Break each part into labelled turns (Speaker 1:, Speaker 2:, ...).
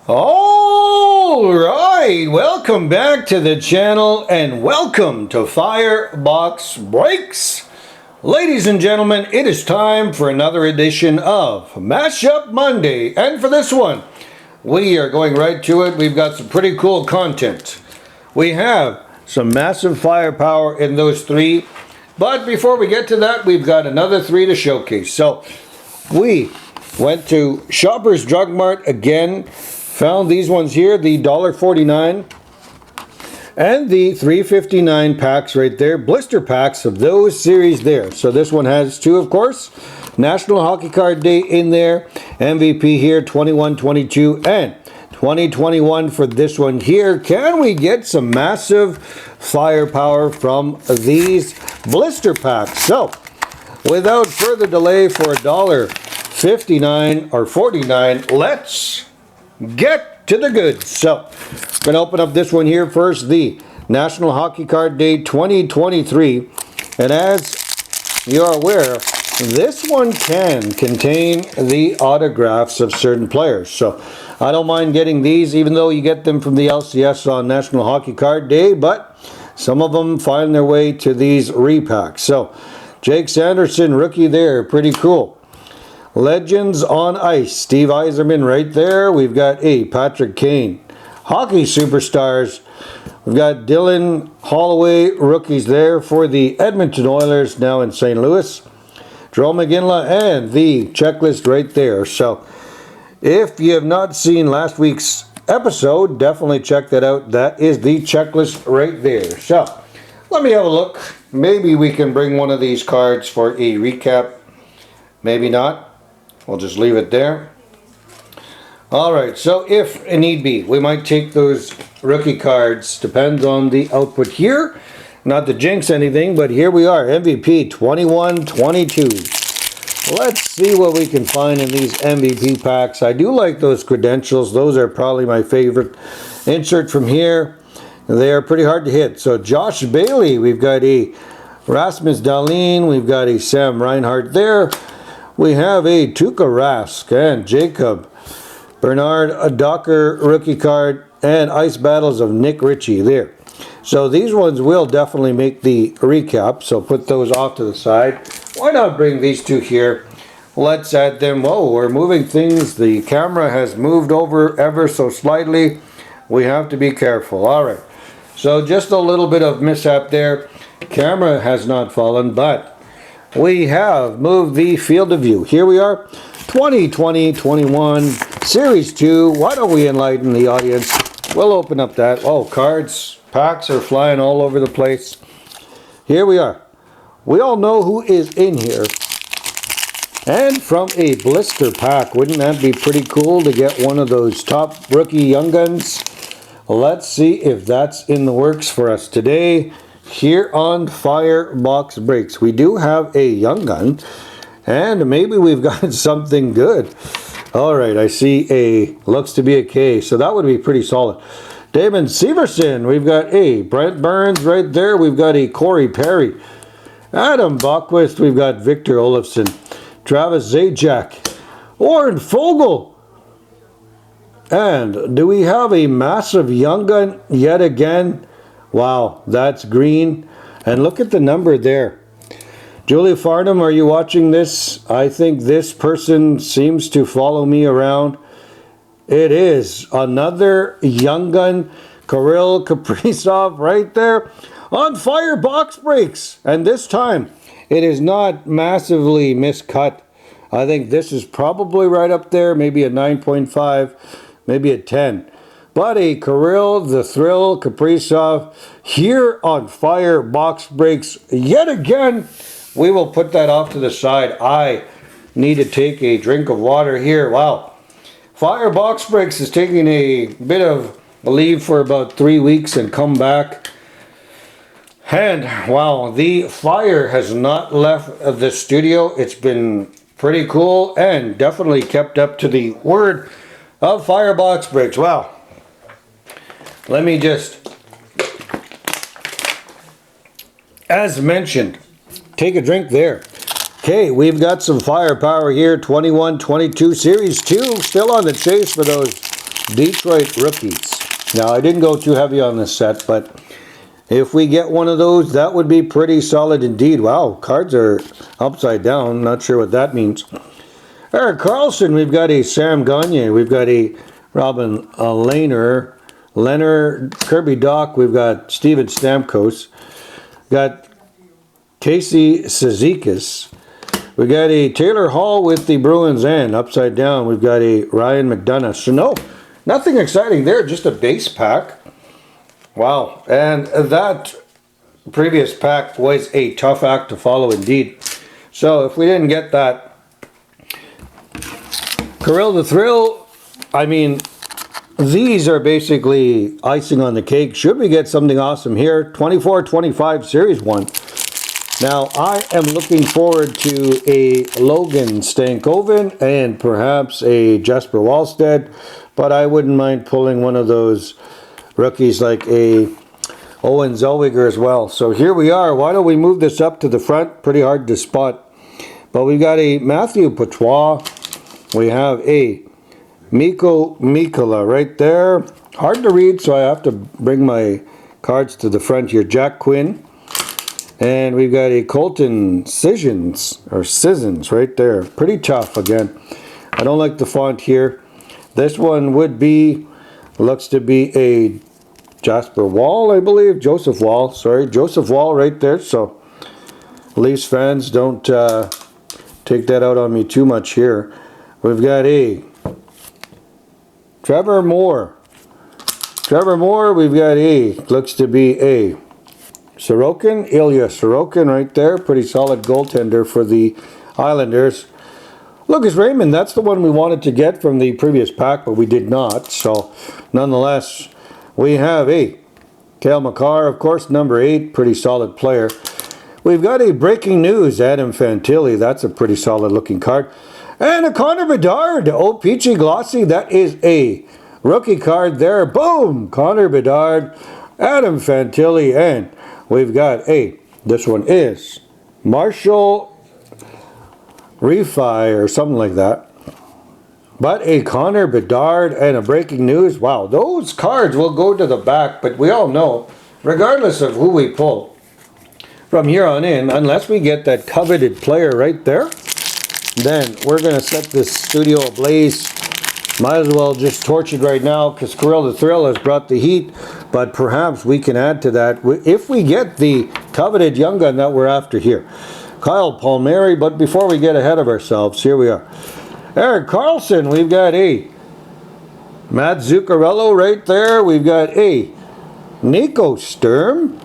Speaker 1: Alright, welcome back to the channel and welcome to Firebox Breaks. Ladies and gentlemen, it is time for another edition of Mashup Monday, and for this one, we are going right to it. We've got some pretty cool content. We have some massive firepower in those three, but before we get to that, we've got another three to showcase. So, we went to Shoppers Drug Mart again. Found these ones here, the $1.49 and the $3.59 packs right there, blister packs of those series there. So this one has two, of course, National Hockey Card Day in there, MVP here, 21, 22, and 2021 for this one here. Can we get some massive firepower from these blister packs? So, without further delay, for $1.59 or $49, let's get to the goods. So, I'm going to open up this one here first, the National Hockey Card Day 2023. And as you are aware, this one can contain the autographs of certain players. So, I don't mind getting these, even though you get them from the LCS on National Hockey Card Day, but some of them find their way to these repacks. So, Jake Sanderson, rookie there, pretty cool. Legends on Ice, Steve Yzerman right there. We've got a Patrick Kane. Hockey Superstars. We've got Dylan Holloway, rookies there for the Edmonton Oilers, now in St. Louis. Joel McGinley and the checklist right there. So, if you have not seen last week's episode, definitely check that out. That is the checklist right there. So, let me have a look. Maybe we can bring one of these cards for a recap. Maybe not. We'll just leave it there. Alright, so if need be, we might take those rookie cards. Depends on the output here. Not to jinx anything, but here we are. MVP 21-22. Let's see what we can find in these MVP packs. I do like those credentials. Those are probably my favorite. Insert from here. They are pretty hard to hit. So Josh Bailey, we've got a Rasmus Dahlin. We've got a Sam Reinhart there. We have a Tuukka Rask and Jacob Bernard Docker rookie card and Ice Battles of Nick Ritchie there. So these ones will definitely make the recap, so put those off to the side. Why not bring these two here? Let's add them. Whoa, we're moving things. The camera has moved over ever so slightly. We have to be careful. Alright, so just a little bit of mishap there. Camera has not fallen, but we have moved the field of view. Here we are, 2020-21, Series 2. Why don't we enlighten the audience? We'll open up that. Oh, cards, packs are flying all over the place. Here we are. We all know who is in here. And from a blister pack, wouldn't that be pretty cool to get one of those top rookie young guns? Let's see if that's in the works for us today. Here on Firebox Breaks, we do have a young gun, and maybe we've got something good. Alright, I see a, looks to be a K, so that would be pretty solid. Damon Severson, we've got a Brent Burns right there, we've got a Corey Perry. Adam Bockwist, we've got Victor Olofsson. Travis Zajac. Oren Fogel. And do we have a massive young gun yet again? Wow, that's green. And look at the number there. Julia Farnham, are you watching this? I think this person seems to follow me around. It is another young gun, Kirill Kaprizov right there on Firebox Breaks. And this time, it is not massively miscut. I think this is probably right up there, maybe a 9.5, maybe a 10. But a Kirill the Thrill Kaprizov here on Firebox Breaks yet again. We will put that off to the side. I need to take a drink of water here. Wow. Firebox Breaks is taking a bit of leave for about 3 weeks and come back. And wow, the fire has not left the studio. It's been pretty cool and definitely kept up to the word of Firebox Breaks. Wow. Let me just, as mentioned, take a drink there. Okay, we've got some firepower here. 21-22 Series 2, still on the chase for those Detroit rookies. Now, I didn't go too heavy on this set, but if we get one of those, that would be pretty solid indeed. Wow, cards are upside down. Not sure what that means. Eric Carlson, we've got a Sam Gagne. We've got a Robin Lehner. Leonard Kirby Doc. We've got Steven Stamkos. Got Casey Cizikas. We got a Taylor Hall with the Bruins, and upside down we've got a Ryan McDonough. So no, nothing exciting there, just a base pack. Wow, and that previous pack was a tough act to follow indeed. So if we didn't get that, Kirill the Thrill, I mean, these are basically icing on the cake. Should we get something awesome here? 24-25 Series 1. Now, I am looking forward to a Logan Stankoven and perhaps a Jesper Wallstedt, but I wouldn't mind pulling one of those rookies like a Owen Zellweger as well. So here we are. Why don't we move this up to the front? Pretty hard to spot. But we've got a Matthew Patois. We have a Mikko Mikkola right there. Hard to read, so I have to bring my cards to the front here. Jack Quinn. And we've got a Colton Sissons right there. Pretty tough again. I don't like the font here. This one would be, looks to be a Jasper Wall, I believe. Joseph Wall, sorry. Joseph Wall right there. So Leafs fans, don't take that out on me too much here. We've got a Trevor Moore. Trevor Moore, we've got a, looks to be a Sorokin, Ilya Sorokin right there. Pretty solid goaltender for the Islanders. Lucas Raymond, that's the one we wanted to get from the previous pack, but we did not. So, nonetheless, we have a Cale Makar, of course, number 8. Pretty solid player. We've got a breaking news, Adam Fantilli. That's a pretty solid looking card. And a Connor Bedard, O-Pee-Chee Glossy. That is a rookie card there. Boom! Connor Bedard, Adam Fantilli, and we've got a, this one is Marshall Refi or something like that. But a Connor Bedard and a breaking news. Wow, those cards will go to the back, but we all know, regardless of who we pull from here on in, unless we get that coveted player right there, then we're going to set this studio ablaze. Might as well just torch it right now because Kirill the Thrill has brought the heat. But perhaps we can add to that if we get the coveted young gun that we're after here. Kyle Palmieri, but before we get ahead of ourselves, here we are. Eric Carlson, we've got a Matt Zuccarello right there. We've got a Nico Sturm.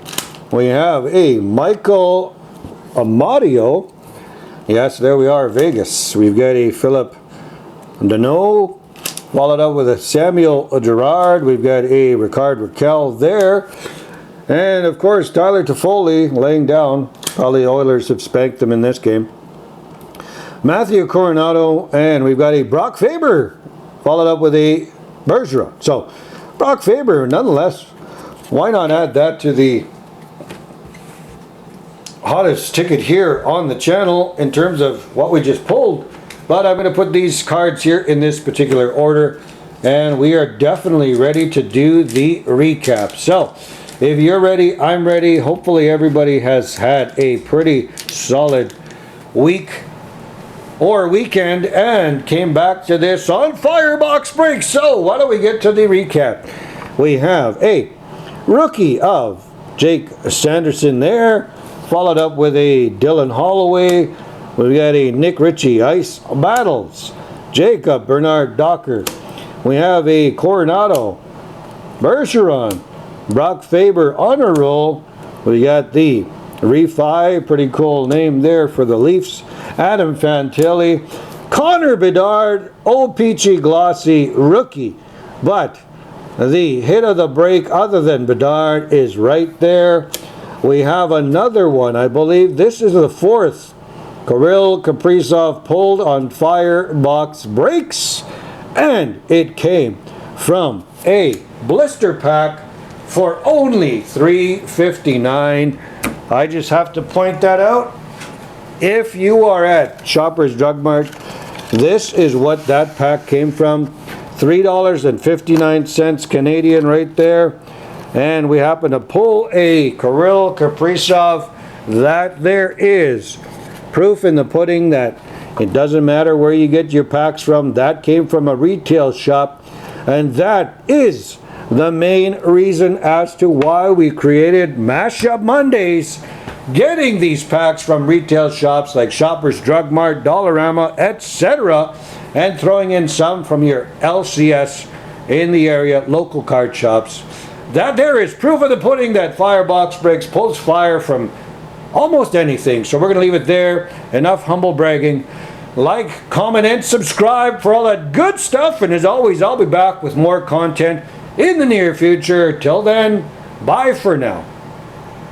Speaker 1: We have a Michael Amadio. Yes, there we are, Vegas. We've got a Philip Deneau, followed up with a Samuel Girard. We've got a Ricard Raquel there. And, of course, Tyler Toffoli laying down. Probably the Oilers have spanked them in this game. Matthew Coronado, and we've got a Brock Faber, followed up with a Bergeron. So, Brock Faber, nonetheless, why not add that to the hottest ticket here on the channel in terms of what we just pulled. But I'm going to put these cards here in this particular order, and we are definitely ready to do the recap. So if you're ready, I'm ready. Hopefully everybody has had a pretty solid week or weekend and came back to this on Firebox Break. So why don't we get to the recap? We have a rookie of Jake Sanderson there, followed up with a Dylan Holloway. We've got a Nick Ritchie, Ice Battles, Jacob Bernard Docker. We have a Coronado, Bergeron, Brock Faber Honor Roll. We got the Refi, pretty cool name there for the Leafs. Adam Fantilli, Connor Bedard, O-Pee-Chee Glossy rookie. But the hit of the break, other than Bedard, is right there. We have another one. I believe this is the fourth Kirill Kaprizov pulled on Firebox Breaks, and it came from a blister pack for only $3.59. I just have to point that out. If you are at Shoppers Drug Mart, this is what that pack came from. $3.59 Canadian right there. And we happen to pull a Kirill Kaprizov. That there is proof in the pudding that it doesn't matter where you get your packs from. That came from a retail shop. And that is the main reason as to why we created Mashup Mondays. Getting these packs from retail shops like Shoppers Drug Mart, Dollarama, etc. and throwing in some from your LCS in the area, local card shops. That there is proof of the pudding that Firebox Breaks pulls fire from almost anything. So we're going to leave it there. Enough humble bragging. Like, comment, and subscribe for all that good stuff. And as always, I'll be back with more content in the near future. Till then, bye for now.